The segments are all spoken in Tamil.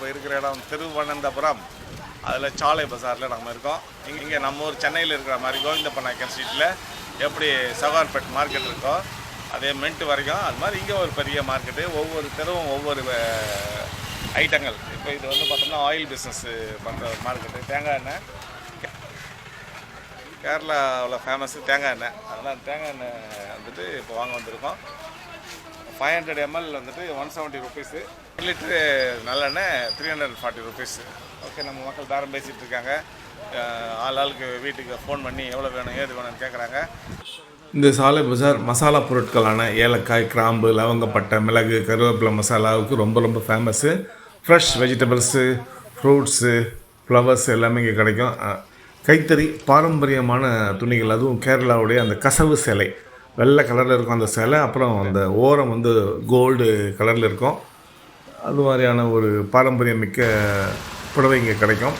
இப்போ இருக்கிற இடம் திருவனந்தபுரம், அதில் சாலை பஜாரில் நம்ம இருக்கோம். இங்கே நம்ம ஊர் சென்னையில் இருக்கிற மாதிரி கோவிந்தப்பநாயக்கர் ஸ்ட்ரீட்டில் எப்படி சவார்பேட் மார்க்கெட் இருக்கோ அதே மின்ட் வரைக்கும் அது மாதிரி இங்கே ஒரு பெரிய மார்க்கெட்டு. ஒவ்வொரு தெருவும் ஒவ்வொரு ஐட்டங்கள். இப்போ இது வந்து பார்த்தோம்னா ஆயில் பிஸ்னஸ் பண்ணுற மார்க்கெட்டு. தேங்காய் எண்ணெய் கேரளாவில் ஃபேமஸ்ஸு தேங்காய் எண்ணெய். அதனால் தேங்காய் எண்ணெய் வந்துட்டு இப்போ வாங்க வந்திருக்கோம். 500 ml வந்துட்டு 170 rupees, 1 லிட்டரு நல்லெண்ணெய் 340 rupees. ஓகே, நம்ம மக்கள் பேரம் பேசிகிட்டு இருக்காங்க. ஆளுக்கு வீட்டுக்கு ஃபோன் பண்ணி எவ்வளோ வேணும் ஏது வேணும்னு கேட்குறாங்க. இந்த சாலை பஜார் மசாலா பொருட்களான ஏலக்காய், கிராம்பு, லவங்கப்பட்டை, மிளகு, கருவேப்பிலை மசாலாவுக்கு ரொம்ப ரொம்ப famous. Fresh vegetables, fruits, flowers எல்லாமே இங்கே கிடைக்கும். கைத்தறி பாரம்பரியமான துணிகள், அதுவும் கேரளாவுடைய அந்த கசவு சேலை வெள்ளை கலரில் இருக்கும் அந்த சேலை. அப்புறம் அந்த ஓரம் வந்து கோல்டு கலரில் இருக்கும். அது மாதிரியான ஒரு பாரம்பரியம் மிக்க புடவை இங்கே கிடைக்கும்.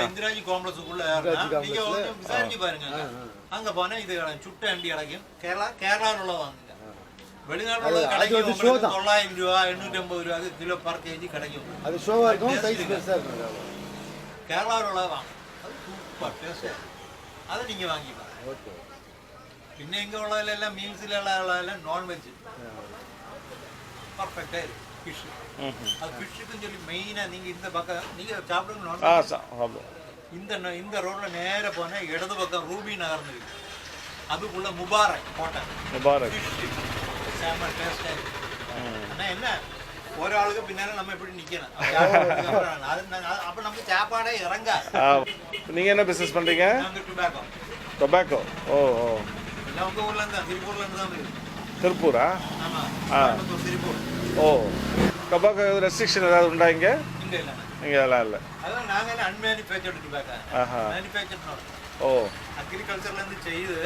இந்திராஜி காம்ப்ளெக்ஸுக்குள்ள நீங்க விசாரிச்சு பாருங்க. அங்க போனா இது சுட்ட அண்டி கிடைக்கும். கேரளாவில் உள்ள வாங்குங்க. வெளிநாட்டில் உள்ள கிடைக்கும் 900 ரூபா 850 ரூபா கிலோ பர் கேஜி கிடைக்கும். அது ஷோவா இருக்கும், சைஸ் பெருசா இருக்கும். கேரளாவில் உள்ள வாங்க, அது சூப்பர் டேஸ்ட். அதை நீங்க வாங்கிக்கலாம். ஓகே. പിന്നെ இங்க உள்ளதுல எல்லாம் மீல்ஸ்ல எல்லாம் நான்வெஜ் பர்ஃபெக்ட்டா இருக்கு. ஃபிஷ் அது ஃபிஷ்ஷுக்குன்னு சொல்லி மெயினாக நீங்கள் இந்த பக்கம் நீங்கள் சாப்பிடுங்க. இந்த ரோட்டில் நேராக போனால் இடது பக்கம் ரூபி நகர்னு இருக்கு. அதுக்குள்ள முபாரக் ஹோட்டல் செம்ம டேஸ்டாக இருக்கு. ஆனால் என்ன ஒரு ஆளுக்கு பின்னால நம்ம எப்படி நிற்கணும், அப்போ நமக்கு சாப்பாடே இறங்கா. நீங்கள் என்ன பிஸ்னஸ் பண்ணுறீங்க? நாங்கள் டொபாக்கோ. ஓ ஓ, எல்லாம் உங்கள் ஊர்லேருந்து தான், திருப்பூர்லேருந்து தான் இருக்கு. திருப்பூரா? ஆமாம், திருப்பூர். ஓ, டொபாக்கோ ரெஸ்ட்ரிக்ஷன் ஏதாவது உண்டா இங்கே? இங்கே இல்லை, இங்கே அதெல்லாம் இல்லை. அதான் நாங்கள் அன்மேனுஃபேக்சர்டு டொபாக்கோ. மேனுஃபேக்சர் ஓ, அக்ரிகல்ச்சர்லேருந்து செய்து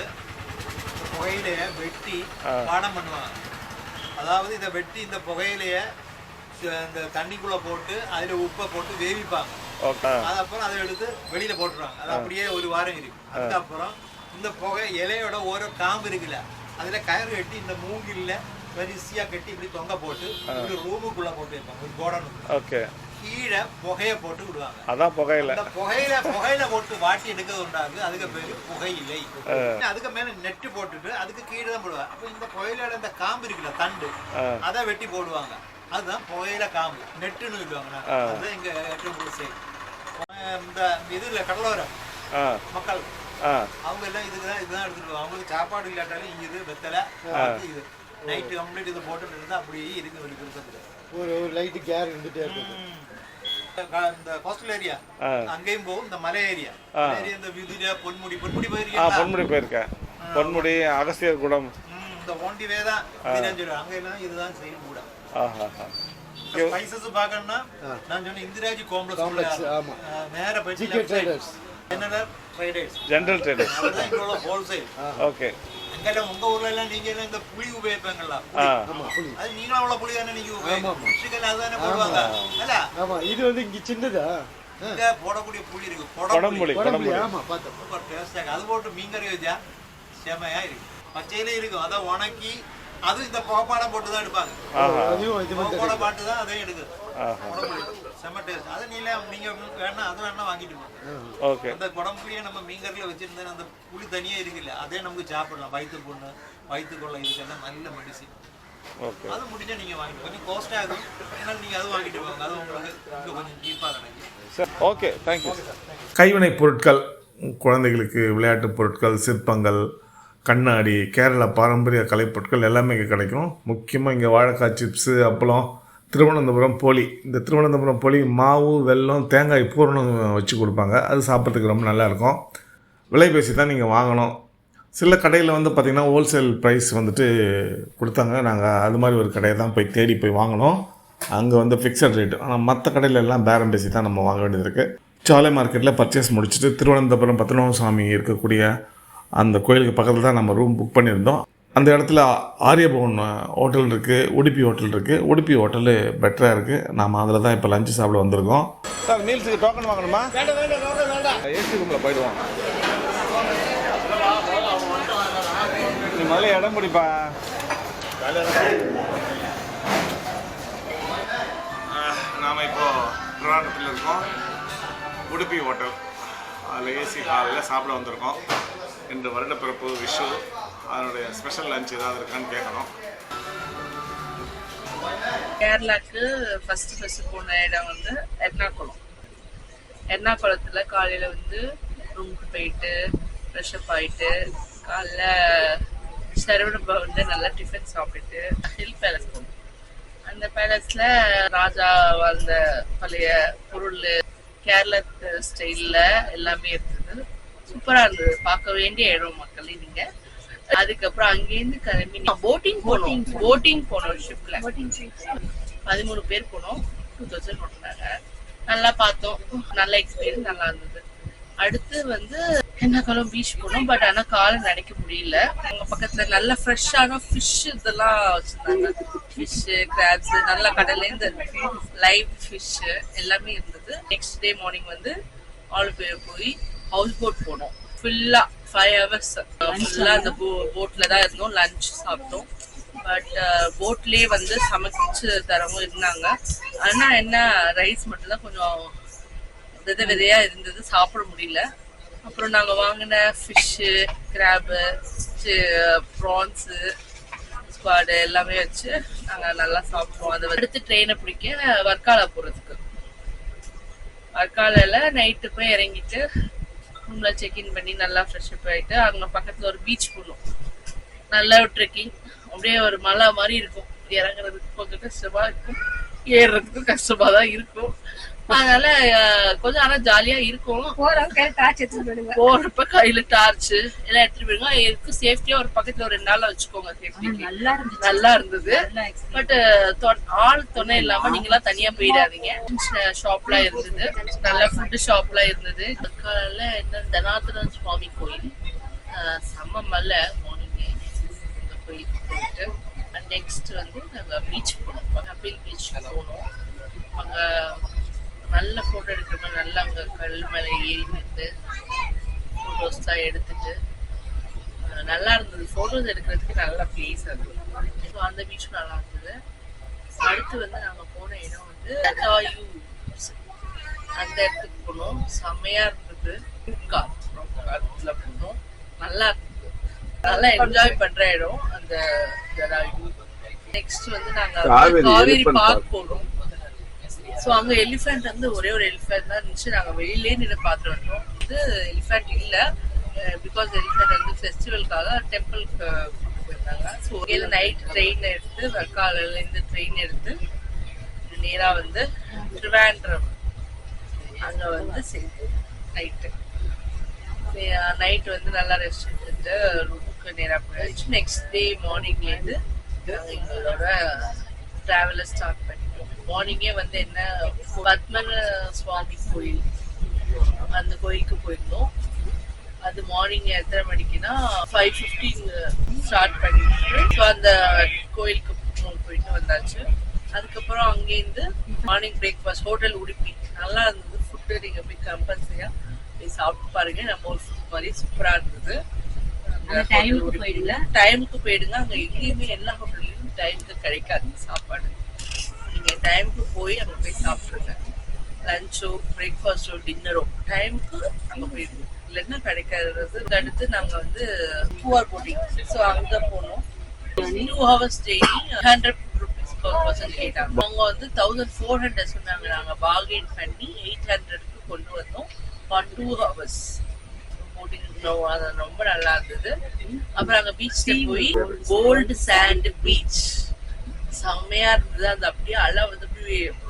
புகையிலையை வெட்டி பாடம் பண்ணுவாங்க. அதாவது இதை வெட்டி இந்த புகையிலையை இந்த தண்ணிக்குள்ளே போட்டு அதில் உப்பை போட்டு வேவிப்பாங்க. அது அப்புறம் அதை எடுத்து வெளியில் போட்டுருவாங்க. அது அப்படியே ஒரு வாரம் இருக்கு. அதுக்கப்புறம் இந்த புகை இலையோட ஓரோ காம்பு இருக்குல்ல, அதில் கயிறு கட்டி இந்த மூங்கில்ல வரிசையாக கட்டி இப்படி தொங்க போட்டு ஒரு ரூமுக்குள்ளே போட்டு வைப்பாங்க, ஒரு கோடனுக்கு. கீழே புகையை போட்டு விடுவாங்க. அதான் புகையில. அந்த புகையில போட்டு வாட்டி எடுக்கிறது உண்டாகு. அதுக்கு பேரு புகையிலை. அதுக்கு மேல நெட்டு போட்டுட்டு அதுக்கு கீழே தான் போடுவாங்க. அப்ப இந்த புகையில இந்த காம்பு இருக்குல்ல, தண்டு, அதை வெட்டி போடுவாங்க. அதுதான் புகையில காம்பு, நெட்டுன்னு சொல்லுவாங்க. அதுதான் இங்க ഏറ്റവും കൂടുതൽ இந்த இதுல கடலோரம் மக்கள் அவங்க எல்லாம் இதுதான் எடுத்துட்டு அவங்களுக்கு சாப்பாடு இல்லாட்டாலும் இது வெத்தலை இது நைட்டு கம்ப்ளீட் இதை போட்டு இருந்தா அப்படியே இருக்கு. ஒரு விருப்பத்துல ஒரு லைட் கேர் இருந்துட்டே இருக்கு. இந்த கோஸ்டல் ஏரியா அங்கேயும் போகும். இந்த மலை ஏரியா இந்த விதுரை, பொன்முடி போயிருக்கீங்களா? பொன்முடி போயிருக்கேன். பொன்முடி, அகஸ்தியர் கூடம், இந்த ஓண்டி வேதா அங்க எல்லாம் இதுதான் செய்யும் கூட. ஸ்பைசஸ் பார்க்கணும்னா நான் சொன்ன இந்திராஜி காம்ப்ளெக்ஸ் நேர போயிட்டு ஜெனரல் ட்ரேடர்ஸ் ஹோல்சேல். ஓகே. அங்கெல்லாம் உங்க ஊர்ல எல்லாம் நீங்க இந்த புளி உபயோகிப்பாங்களா? அது நீங்களும் அவ்வளவு புளி தானே நீங்க உபயோகிப்பீங்க, அதுதானே போடுவாங்க. ஆமா, இது வந்து இங்க சின்னதா இங்க போடக்கூடிய புளி இருக்கு, கொடம்புளி. ஆமா, பார்த்தேன். சூப்பர் டேஸ்டா. அது போட்டு மீன் கறி வச்சா செமையா இருக்கு. பச்சையிலே இருக்கும். அதை உணக்கி அது இந்த புகைப்பாடம் போட்டு தான் எடுப்பாங்க. புகைப்பாட பாட்டு தான் அதையும் எடுக்குது. செம்ம டேஸ்ட். அதை நீங்க வேணா அது வேணா வாங்கிட்டு போங்க. அந்த குடம்புளியை நம்ம மீன்கறில வச்சிருந்தா அந்த புளி தனியா இருக்குல்ல, அதே நமக்கு சாப்பிடலாம். வயிற்று புண்ணு, வயிற்றுக்குள்ள இதுக்கெல்லாம் நல்ல மெடிசின். அது முடிஞ்சா நீங்க வாங்கிட்டு கொஞ்சம் காஸ்ட் ஆகும். அதனால நீங்க அது வாங்கிட்டு போங்க. அது உங்களுக்கு இங்க கொஞ்சம் சீப்பா கிடைக்கும். Okay, thank you. கைவினை பொருட்கள், குழந்தைகளுக்கு விளையாட்டு பொருட்கள், சிற்பங்கள், கண்ணாடி, கேரளா பாரம்பரிய கலைப்பொருட்கள் எல்லாமே இங்கே கிடைக்கும். முக்கியமாக இங்கே வாழைக்காய் சிப்ஸு, அப்பளம், திருவனந்தபுரம் போலி. இந்த திருவனந்தபுரம் போலி மாவு, வெல்லம், தேங்காய் பூரணம் வச்சு கொடுப்பாங்க. அது சாப்பிட்றதுக்கு ரொம்ப நல்லாயிருக்கும். விலை பேசி தான் நீங்கள் வாங்கணும். சில கடையில் வந்து பார்த்திங்கன்னா ஹோல்சேல் ப்ரைஸ் வந்துட்டு கொடுத்தாங்க. நாங்கள் அது மாதிரி ஒரு கடையை தான் போய் தேடி போய் வாங்கினோம். அங்கே வந்து ஃபிக்ஸட் ரேட்டு. ஆனால் மற்ற கடையில் எல்லாம் பேரம் பேசி தான் நம்ம வாங்க வேண்டியது இருக்குது. சாலை மார்க்கெட்டில் பர்ச்சேஸ் முடிச்சுட்டு திருவனந்தபுரம் பத்மநாப சுவாமி இருக்கக்கூடிய அந்த கோயிலுக்கு பக்கத்தில் தான் நம்ம ரூம் புக் பண்ணியிருந்தோம். அந்த இடத்துல ஆரியபவன் ஹோட்டல் இருக்குது, உடுப்பி ஹோட்டல் இருக்குது. உடுப்பி ஹோட்டலு பெட்டராக இருக்குது. நாம் அதில் தான் இப்போ லஞ்சு சாப்பிட வந்திருக்கோம். சார், மீல்ஸுக்கு டோக்கன் வாங்கணுமா? ஏசி ரூமில் போயிடுவோம். நீ முதல்ல இடம் பிடிப்பா. மாவட்டத்தில் இருக்கோம், உடுப்பி ஹோட்டல். அதில் ஏசி ஹாலில் சாப்பிட வந்திருக்கோம். இன்று வருடப்பிறப்பு விஷு, அதனுடைய ஸ்பெஷல் லஞ்ச் ஏதாவது இருக்கான்னு கேட்கணும். கேரளாக்கு ஃபர்ஸ்ட் போன இடம் வந்து எர்ணாகுளம். எர்ணாகுளத்தில் காலையில் வந்து ரூமுக்கு போயிட்டு ஃப்ரெஷ்அப் ஆகிட்டு காலைல சரவணப்பா வந்து நல்லா டிஃபன் சாப்பிட்டுட்டு ஹில் பேலஸ் போனோம். அந்த பேலஸில் ராஜா வாழ்ந்த பழைய பொருள் கேரளா ஸ்டைலில் எல்லாமே இருந்தது. சூப்பராக இருந்தது, பார்க்க வேண்டிய இடம் மக்களே நீங்கள். அதுக்கப்புறம் அங்கேருந்து கிளம்பி போட்டிங் போனோம் ஷிப்ல. 13 பேர் போனோம். 2000 ஓட்டினாங்க. நல்லா பார்த்தோம், நல்ல எக்ஸ்பீரியன்ஸ், நல்லா இருந்தது. அடுத்து வந்து எர்ணாகுளம் பீச் போனோம். பட் ஆனால் காலை நினைக்க முடியல. அங்கே பக்கத்தில் நல்ல ஃப்ரெஷ்ஷான ஃபிஷ் இதெல்லாம் வச்சுருந்தாங்க. ஃபிஷ்ஷு, கிராப்ஸு, நல்லா கடல்லேருந்து லைவ் ஃபிஷ்ஷு எல்லாமே இருந்தது. நெக்ஸ்ட் டே மார்னிங் வந்து ஆலப்புழா போய் ஹவுஸ் போட் போனோம். ஃபுல்லாக 5 hours ஃபுல்லாக அந்த போட்டில் தான் இருந்தோம். லஞ்ச் சாப்பிட்டோம். பட் போட்லேயே வந்து சமைச்சு தரவும் இருந்தாங்க. ஆனால் என்ன ரைஸ் மட்டும்தான் கொஞ்சம் விதையாக இருந்தது, சாப்பிட முடியல. அப்புறம் நாங்கள் வாங்கின ஃபிஷ்ஷு, கிராபு, ப்ரான்ஸு, ஸ்குவாடு எல்லாமே வச்சு நாங்கள் நல்லா சாப்பிடுவோம். அதை அடுத்து ட்ரெயினை பிடிக்க வர்க்காலா போகிறதுக்கு. வர்க்காலில் நைட்டு போய் இறங்கிட்டு ரூமில் செக்இன் பண்ணி நல்லா ஃப்ரெஷ்அப் ஆகிட்டு அங்கே பக்கத்தில் ஒரு பீச் போனோம். நல்ல ஒரு ட்ரெக்கிங், அப்படியே ஒரு மலை மாதிரி இருக்கும். இறங்குறதுக்கு கொஞ்சம் கஷ்டமாக இருக்கும், ஏறுறதுக்கும் கஷ்டமாக தான் இருக்கும். அதனால கொஞ்சம் ஆனால் ஜாலியாக இருக்கும். போறப்ப கையில டார்ச் எல்லாம் எடுத்துட்டு போயிருங்க. எதுக்கு சேஃப்டியா ஒரு பக்கத்துல ஒரு 2 நாள் வச்சுக்கோங்க. சேஃப்டி நல்லா இருந்தது. பட் ஆள் துணை இல்லாம நீங்களா தனியா போயிடாதீங்க. ஷாப்லாம் இருந்தது, நல்ல ஃபுட்டு ஷாப்லாம் இருந்தது. காலையில என்ன தனாதன சுவாமி கோயில், செம்ம மலை. மார்னிங் கோயிலுக்கு போயிட்டு நெக்ஸ்ட் வந்து நாங்கள் பீச் போனோம். கபில் பீச் போனோம். அங்க நல்ல ஃபோட்டோ எடுக்கிற மாதிரி நல்லா அங்கே கல் மேலே ஏறி நின்று ஃபோட்டோஸ்லாம் எடுத்துட்டு நல்லா இருந்தது. ஃபோட்டோஸ் எடுக்கிறதுக்கு நல்ல பிளேஸ் அது. ஸோ அந்த பீச்சும் நல்லா இருந்தது. அடுத்து வந்து நாங்கள் போன இடம் வந்து அந்த இடத்துக்கு போனோம். செம்மையா இருந்தது. காத்துல போனோம், நல்லா இருந்தது. நல்லா என்ஜாய் பண்ற இடம் அந்த ஜடாயு. நெக்ஸ்ட் வந்து நாங்கள் காவேரி பார்க் போனோம். ஸோ அங்கே எலிஃபென்ட் வந்து ஒரே ஒரு எலிஃபென்ட் தான் இருந்துச்சு. நாங்கள் வெளியிலே நின்று பார்த்துட்டு வந்தோம். இது எலிஃபென்ட் இல்லை, பிகாஸ் எலிஃபென்ட் வந்து ஃபெஸ்டிவலுக்காக டெம்பிளுக்கு போயிருந்தாங்க. ஸோ இங்கே நைட் ட்ரெயின் எடுத்து வர்க்காலேருந்து ட்ரெயின் எடுத்து நேராக வந்து திருவேண்ட்ரம் அங்கே வந்து சேர்ந்தோம். நைட்டு வந்து நல்லா ரெஸ்ட் எடுத்துட்டு ரூமுக்கு நேராக போயாச்சு. நெக்ஸ்ட் டே மார்னிங்லேருந்து எங்களோட ட்ராவலை ஸ்டார்ட் பண்ணிட்டோம். மார்னிங்கே வந்து என்ன பத்மன சுவாமி கோயில், அந்த கோயிலுக்கு போயிருந்தோம். அது மார்னிங் எத்தனை மணிக்குன்னா 5:15 ஸ்டார்ட் பண்ணிட்டு ஸோ அந்த கோயிலுக்கு போயிட்டு வந்தாச்சு. அதுக்கப்புறம் அங்கேருந்து மார்னிங் பிரேக்ஃபாஸ்ட் ஹோட்டல் உடுப்பி நல்லா இருந்தது. ஃபுட்டு நீங்கள் போய் கம்பல்சரியாக போய் சாப்பிட்டு பாருங்க. நம்ம ஒரு ஃபுட் மாதிரி சூப்பராக இருந்தது. டைமுக்கு போயிடுங்க. அங்கே எங்கேயுமே எல்லா ஹோட்டல்லையும் டைமுக்கு கிடைக்காது சாப்பாடு. நீங்கள் டைமுக்கு போய் அங்கே போய் சாப்பிட்ருங்க. லஞ்சோ, பிரேக்ஃபாஸ்டோ, டின்னரோ டைமுக்கு அங்கே போயிடுங்க, இல்லைன்னா கிடைக்காது. அடுத்து நாங்கள் வந்து பூவார் போட்டிங், ஸோ அங்கே போனோம். 2 hours daily 100 rupees per person கேட்டாங்க. அவங்க வந்து 1400 சொன்னாங்க. நாங்கள் பார்கெயின் பண்ணி 800க்கு கொண்டு வந்தோம் ஃபார் 2 hours போட்டிங். அது ரொம்ப நல்லா இருந்தது. அப்புறம் அங்கே பீச்ல போய் கோல்டு சாண்ட் பீச் செம்மையா இருந்தது. அது அப்படியே அலை வந்து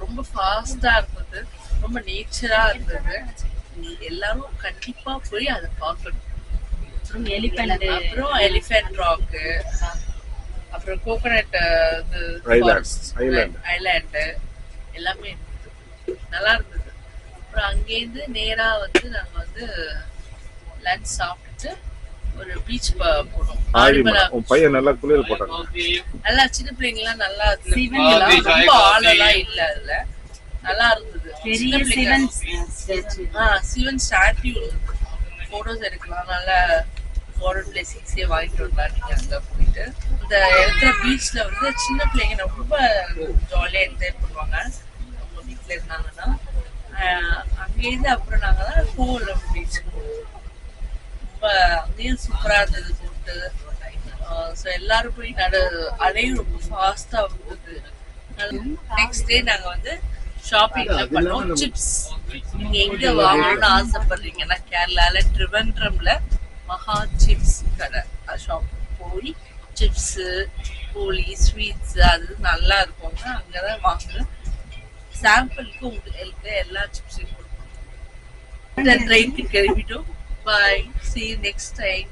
ரொம்ப ஃபாஸ்டா இருந்தது, ரொம்ப நேச்சரா இருந்தது. எல்லாரும் கண்டிப்பா போய் அதை பார்க்கணும். அப்புறம் எலிஃபென்ட் ராக்கு, அப்புறம் கோகனட் ஐலாண்டு எல்லாமே இருந்தது, நல்லா இருந்தது. அப்புறம் அங்கேருந்து நேரா வந்து நாங்க வந்து லஞ்ச் சாப்பிட்டுட்டு ஒரு பீச் போனோம். பையன் நல்லா குளியல் போட்டாங்க. நல்லா சின்ன பிள்ளைங்க எல்லாம் நல்லா ரொம்ப ஆளெல்லாம் இல்ல, அதுல நல்லா இருந்தது. சிவன் ஸ்டாட்யூ போட்டோஸ் எடுக்கலாம். நல்ல ஃபாரின் பிளேசிங்ஸே வாங்கிட்டு வரலாம் நீங்க அங்க போயிட்டு. இந்த இடத்துல பீச்ல வந்து சின்ன பிள்ளைங்க ரொம்ப ஜாலியா என்ஜாய் பண்ணுவாங்க. அவங்க வீட்டுல இருந்தாங்கன்னா அங்கேருந்து அப்புறம் நாங்கள் தான் கோவலம் பீச்சுக்கு போவோம். ரொம்ப அங்கேயும் சூப்பராக இருந்தது போட்டு. ஸோ எல்லாரும் போய் அலையும் ரொம்ப ஃபாஸ்ட்டாக இருந்தது. நெக்ஸ்ட் டே நாங்கள் வந்து ஷாப்பிங்ல பண்ணோம். சிப்ஸ் நீங்க எங்க வாங்கணும்னு ஆசைப்படுறீங்கன்னா கேரளால ட்ரிவெண்ட்ரம்ல மகா சிப்ஸ் கடை ஷாப் போய் சிப்ஸ் போலி ஸ்வீட்ஸ் அது நல்லா இருக்கும்ங்க. அங்கதான் வாங்க சாம்பிளுக்கு உங்களுக்கு எல்லா சிப்ஸையும் கொடுப்போம். ட்ரெயினுக்கு கிளம்பிட்டோம். பாய், see you next time.